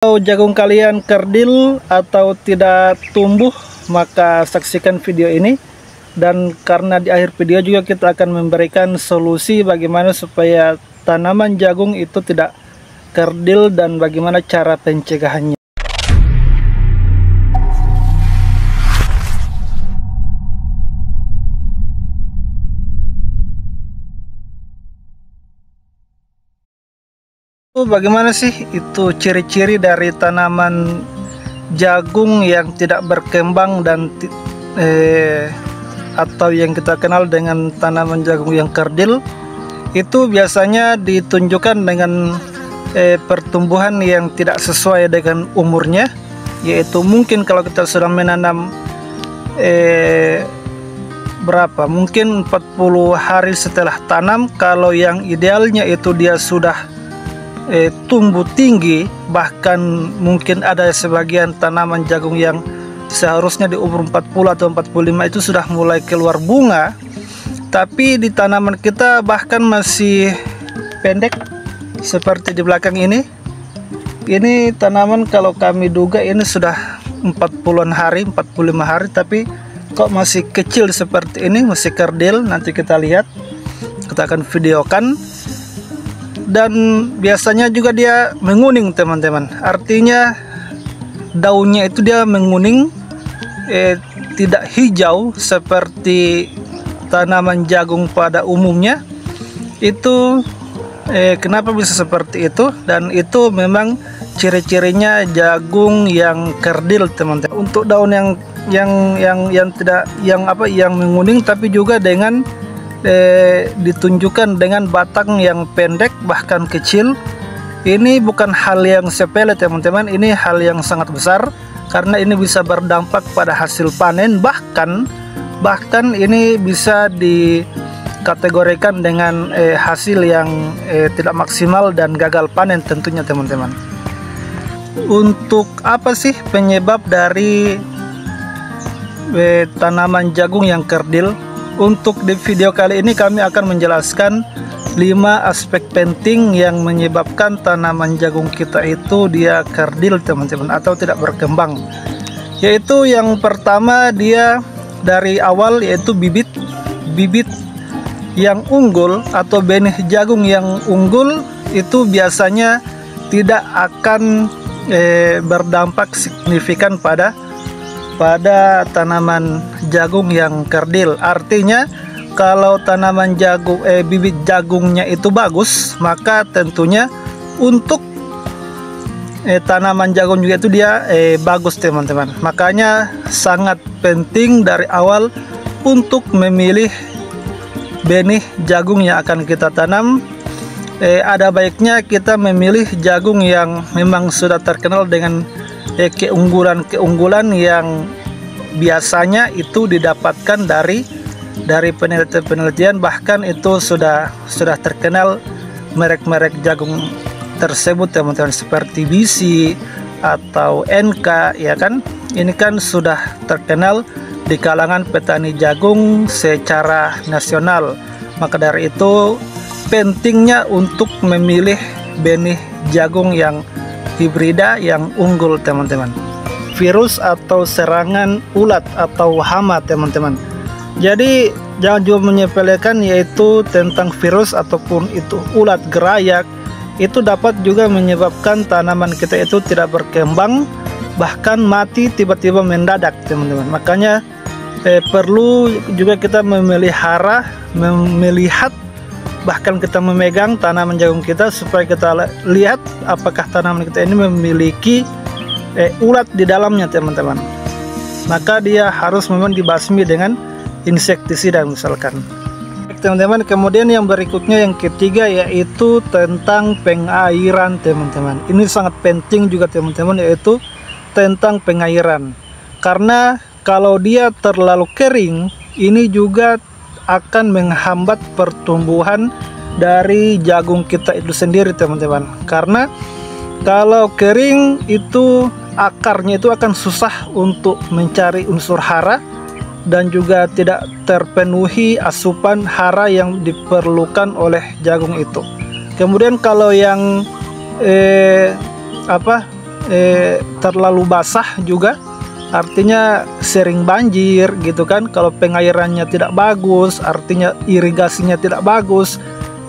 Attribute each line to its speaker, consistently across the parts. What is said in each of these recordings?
Speaker 1: Kalau jagung kalian kerdil atau tidak tumbuh, maka saksikan video ini. Dan karena di akhir video juga kita akan memberikan solusi bagaimana supaya tanaman jagung itu tidak kerdil dan bagaimana cara pencegahannya. Bagaimana sih itu ciri-ciri dari tanaman jagung yang tidak berkembang dan atau yang kita kenal dengan tanaman jagung yang kerdil? Itu biasanya ditunjukkan dengan pertumbuhan yang tidak sesuai dengan umurnya, yaitu mungkin kalau kita sudah menanam mungkin 40 hari setelah tanam, kalau yang idealnya itu dia sudah tumbuh tinggi, bahkan mungkin ada sebagian tanaman jagung yang seharusnya di umur 40 atau 45 itu sudah mulai keluar bunga, tapi di tanaman kita bahkan masih pendek seperti di belakang ini. Ini tanaman kalau kami duga ini sudah 40-an hari, 45 hari, tapi kok masih kecil seperti ini, masih kerdil. Nanti kita lihat, kita akan videokan. Dan biasanya juga dia menguning, teman-teman. Artinya daunnya itu dia menguning, tidak hijau seperti tanaman jagung pada umumnya. Itu kenapa bisa seperti itu? Dan itu memang ciri-cirinya jagung yang kerdil, teman-teman. Untuk daun yang menguning, tapi juga dengan ditunjukkan dengan batang yang pendek bahkan kecil. Ini bukan hal yang sepele, teman-teman. Ini hal yang sangat besar karena ini bisa berdampak pada hasil panen, bahkan ini bisa dikategorikan dengan hasil yang tidak maksimal dan gagal panen tentunya, teman-teman. Untuk apa sih penyebab dari tanaman jagung yang kerdil? Untuk di video kali ini kami akan menjelaskan 5 aspek penting yang menyebabkan tanaman jagung kita itu dia kerdil, teman-teman, atau tidak berkembang. Yaitu yang pertama, dia dari awal yaitu bibit yang unggul atau benih jagung yang unggul itu biasanya tidak akan berdampak signifikan pada tanaman jagung yang kerdil. Artinya kalau tanaman jagung bibit jagungnya itu bagus, maka tentunya untuk tanaman jagung juga itu dia bagus, teman-teman. Makanya sangat penting dari awal untuk memilih benih jagung yang akan kita tanam. Ada baiknya kita memilih jagung yang memang sudah terkenal dengan keunggulan yang biasanya itu didapatkan dari penelitian, bahkan itu sudah terkenal merek-merek jagung tersebut, teman-teman, seperti BC atau NK, ya kan. Ini kan sudah terkenal di kalangan petani jagung secara nasional. Maka dari itu pentingnya untuk memilih benih jagung yang hibrida yang unggul, teman-teman. Virus atau serangan ulat atau hama, teman-teman. Jadi jangan juga menyepelekan yaitu tentang virus ataupun itu ulat gerayak. Itu dapat juga menyebabkan tanaman kita itu tidak berkembang, bahkan mati tiba-tiba mendadak, teman-teman. Makanya perlu juga kita melihat, bahkan kita memegang tanaman jagung kita supaya kita lihat apakah tanaman kita ini memiliki ulat di dalamnya, teman-teman. Maka dia harus memang dibasmi dengan insektisida misalkan, teman-teman. Kemudian yang berikutnya, yang ketiga, yaitu tentang pengairan, teman-teman. Ini sangat penting juga, teman-teman, yaitu tentang pengairan. Karena kalau dia terlalu kering, ini juga akan menghambat pertumbuhan dari jagung kita itu sendiri, teman-teman. Karena kalau kering itu akarnya itu akan susah untuk mencari unsur hara dan juga tidak terpenuhi asupan hara yang diperlukan oleh jagung itu. Kemudian kalau yang terlalu basah juga, artinya sering banjir gitu kan. Kalau pengairannya tidak bagus, artinya irigasinya tidak bagus,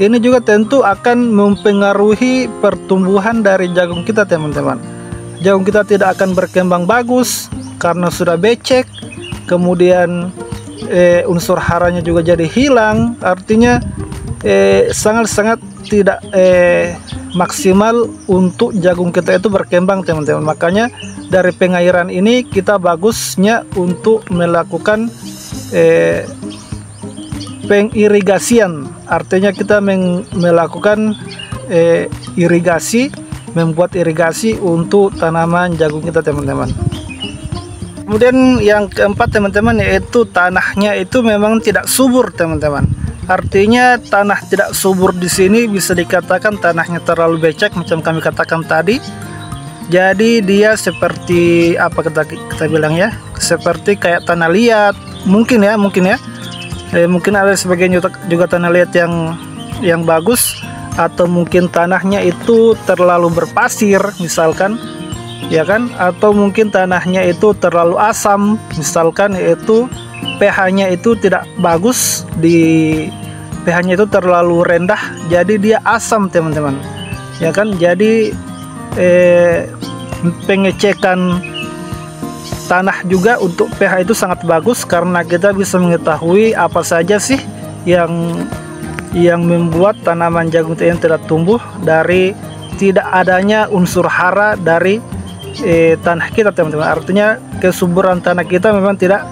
Speaker 1: ini juga tentu akan mempengaruhi pertumbuhan dari jagung kita, teman-teman. Jagung kita tidak akan berkembang bagus karena sudah becek, kemudian unsur haranya juga jadi hilang, artinya sangat-sangat tidak maksimal untuk jagung kita itu berkembang, teman-teman. Makanya dari pengairan ini kita bagusnya untuk melakukan pengirigasian, artinya kita melakukan irigasi, membuat irigasi untuk tanaman jagung kita, teman-teman. Kemudian yang keempat, teman-teman, yaitu tanahnya itu memang tidak subur, teman-teman. Artinya tanah tidak subur di sini bisa dikatakan tanahnya terlalu becek, macam kami katakan tadi. Jadi dia seperti apa kita bilang ya, seperti kayak tanah liat, mungkin ya. Mungkin ada sebagian juga tanah liat yang bagus, atau mungkin tanahnya itu terlalu berpasir misalkan, ya kan, atau mungkin tanahnya itu terlalu asam misalkan, yaitu pH-nya itu tidak bagus, pH-nya itu terlalu rendah, jadi dia asam, teman-teman, ya kan. Jadi pengecekan tanah juga untuk pH itu sangat bagus, karena kita bisa mengetahui apa saja sih yang membuat tanaman jagung yang tidak tumbuh dari tidak adanya unsur hara dari tanah kita, teman-teman. Artinya kesuburan tanah kita memang tidak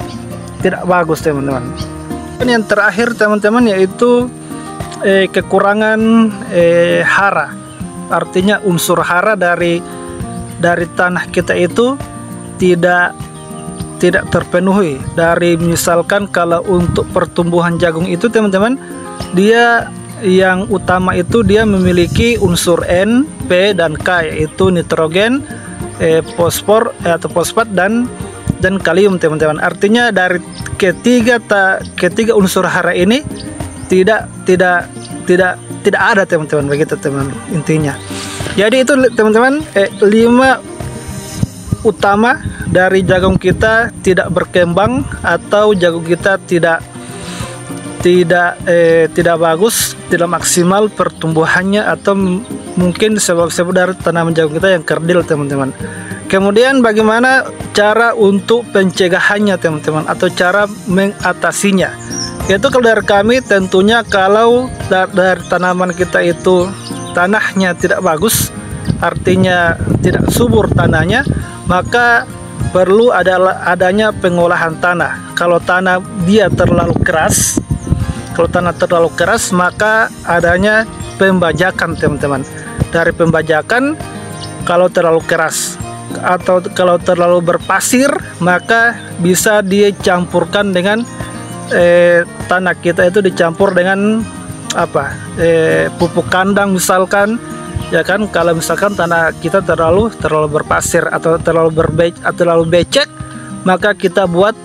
Speaker 1: bagus, teman-teman. Dan yang terakhir, teman-teman, yaitu kekurangan hara, artinya unsur hara dari tanah kita itu tidak terpenuhi. Dari misalkan kalau untuk pertumbuhan jagung itu, teman-teman, dia yang utama itu dia memiliki unsur N, P, dan K, yaitu nitrogen, fosfor atau fosfat dan kalium, teman-teman. Artinya dari ketiga unsur hara ini tidak ada, teman-teman, begitu, teman, intinya. Jadi itu, teman-teman, 5 utama dari jagung kita tidak berkembang atau jagung kita tidak bagus, tidak maksimal pertumbuhannya, atau mungkin sebab-sebab dari tanaman jagung kita yang kerdil, teman-teman. Kemudian bagaimana cara untuk pencegahannya, teman-teman, atau cara mengatasinya? Yaitu kalau dari kami, tentunya kalau dari tanaman kita itu tanahnya tidak bagus, artinya tidak subur tanahnya, maka perlu adanya pengolahan tanah. Kalau tanah dia terlalu keras, maka adanya pembajakan, teman-teman. Dari pembajakan, kalau terlalu keras atau kalau terlalu berpasir, maka bisa dicampurkan dengan tanah kita itu dicampur dengan pupuk kandang misalkan, ya kan. Kalau misalkan tanah kita terlalu berpasir atau terlalu becek, maka kita buat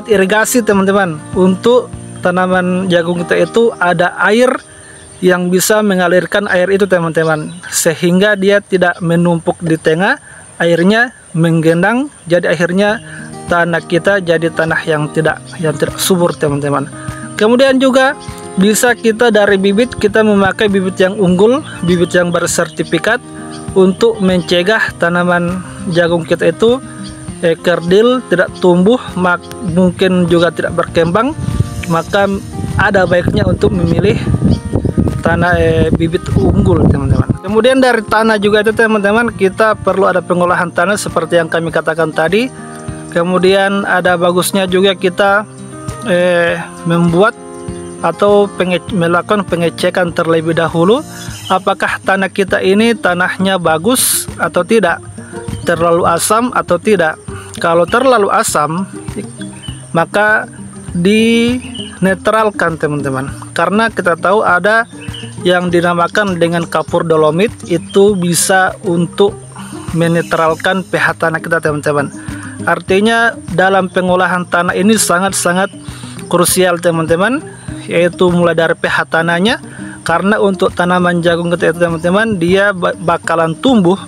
Speaker 1: irigasi, teman-teman. Untuk tanaman jagung kita itu ada air yang bisa mengalirkan air itu, teman-teman, sehingga dia tidak menumpuk di tengah, airnya menggenang, jadi akhirnya tanah kita jadi tanah yang tidak subur, teman-teman. Kemudian juga bisa kita dari bibit, kita memakai bibit yang unggul, bibit yang bersertifikat, untuk mencegah tanaman jagung kita itu kerdil, tidak tumbuh, mungkin juga tidak berkembang. Maka ada baiknya untuk memilih tanah bibit unggul, teman-teman. Kemudian dari tanah juga itu, teman-teman, kita perlu ada pengolahan tanah seperti yang kami katakan tadi. Kemudian ada bagusnya juga kita membuat atau melakukan pengecekan terlebih dahulu, apakah tanah kita ini tanahnya bagus atau tidak, terlalu asam atau tidak. Kalau terlalu asam, maka dinetralkan, teman-teman, karena kita tahu ada yang dinamakan dengan kapur dolomit, itu bisa untuk menetralkan pH tanah kita, teman-teman. Artinya dalam pengolahan tanah ini sangat-sangat krusial, teman-teman, yaitu mulai dari pH tanahnya, karena untuk tanaman jagung kita itu, teman-teman, dia bakalan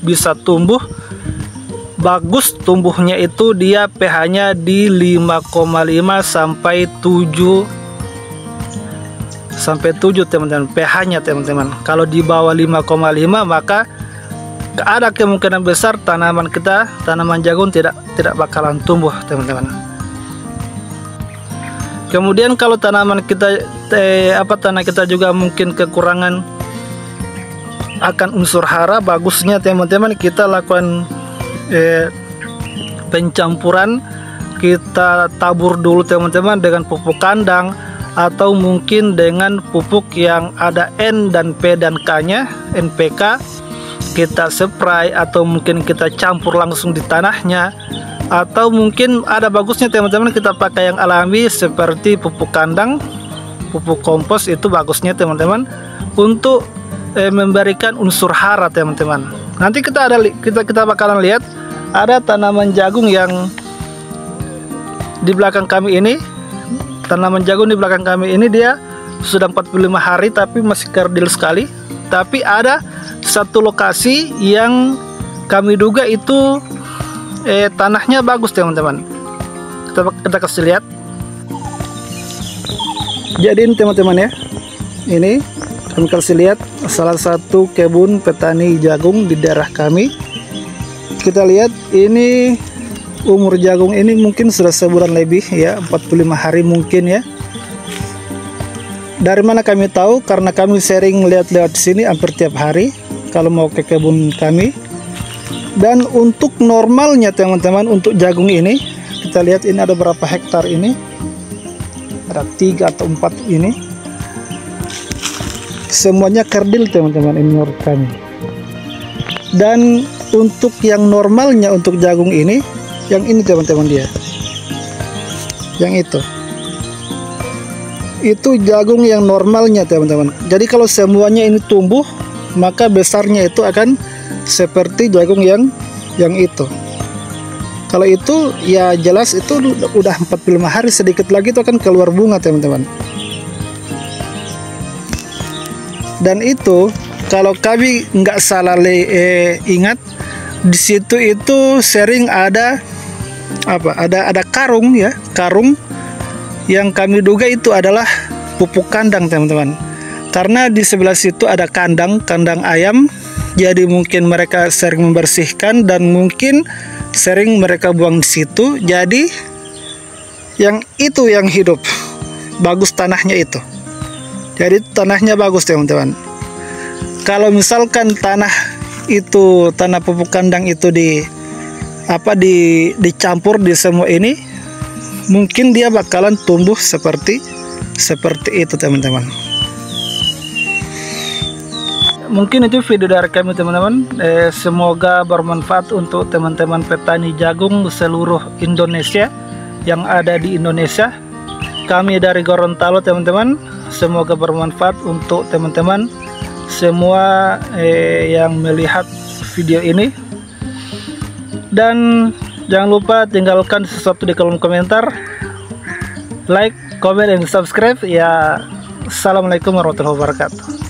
Speaker 1: bisa tumbuh bagus tumbuhnya itu dia pH-nya di 5,5 sampai 7 teman-teman, pH-nya teman-teman. Kalau di bawah 5,5 maka ada kemungkinan besar tanaman jagung tidak bakalan tumbuh teman-teman. Kemudian kalau tanaman kita tanah kita juga mungkin kekurangan akan unsur hara, bagusnya teman-teman kita lakukan pencampuran. Kita tabur dulu teman-teman dengan pupuk kandang atau mungkin dengan pupuk yang ada N dan P dan K-nya, NPK. Kita spray atau mungkin kita campur langsung di tanahnya, atau mungkin ada bagusnya teman-teman kita pakai yang alami seperti pupuk kandang, pupuk kompos. Itu bagusnya teman-teman untuk memberikan unsur hara teman-teman. Nanti kita bakalan lihat ada tanaman jagung yang di belakang kami ini. Tanaman jagung di belakang kami ini dia sudah 45 hari tapi masih kerdil sekali. Tapi ada satu lokasi yang kami duga itu tanahnya bagus teman-teman. Kita kasih lihat. Jadi ini teman-teman ya, ini kami kasih lihat salah satu kebun petani jagung di daerah kami. Kita lihat ini umur jagung ini mungkin sudah sebulan lebih ya, 45 hari mungkin ya. Dari mana kami tahu? Karena kami sering lihat-lihat di sini hampir tiap hari kalau mau ke kebun kami. Dan untuk normalnya teman-teman untuk jagung ini, kita lihat ini ada berapa hektar ini, ada 3 atau 4 ini, semuanya kerdil teman-teman ini menurut kami. Dan untuk yang normalnya untuk jagung ini, yang ini teman-teman dia, yang itu jagung yang normalnya teman-teman. Jadi kalau semuanya ini tumbuh, maka besarnya itu akan seperti jagung yang itu. Kalau itu ya jelas itu udah 45 hari, sedikit lagi itu akan keluar bunga teman-teman. Dan itu kalau kami nggak salah ingat, di situ itu sering ada ada karung ya, karung yang kami duga itu adalah pupuk kandang teman-teman. Karena di sebelah situ ada kandang ayam, jadi mungkin mereka sering membersihkan dan mungkin sering mereka buang di situ. Jadi yang itu yang hidup, bagus tanahnya itu. Jadi tanahnya bagus teman-teman. Kalau misalkan tanah pupuk kandang itu dicampur di semua ini, mungkin dia bakalan tumbuh seperti itu teman-teman. Mungkin itu video dari kami teman-teman. Semoga bermanfaat untuk teman-teman petani jagung seluruh Indonesia yang ada di Indonesia. Kami dari Gorontalo teman-teman, semoga bermanfaat untuk teman-teman semua yang melihat video ini. Dan jangan lupa tinggalkan sesuatu di kolom komentar, like, comment, dan subscribe ya. Assalamualaikum warahmatullahi wabarakatuh.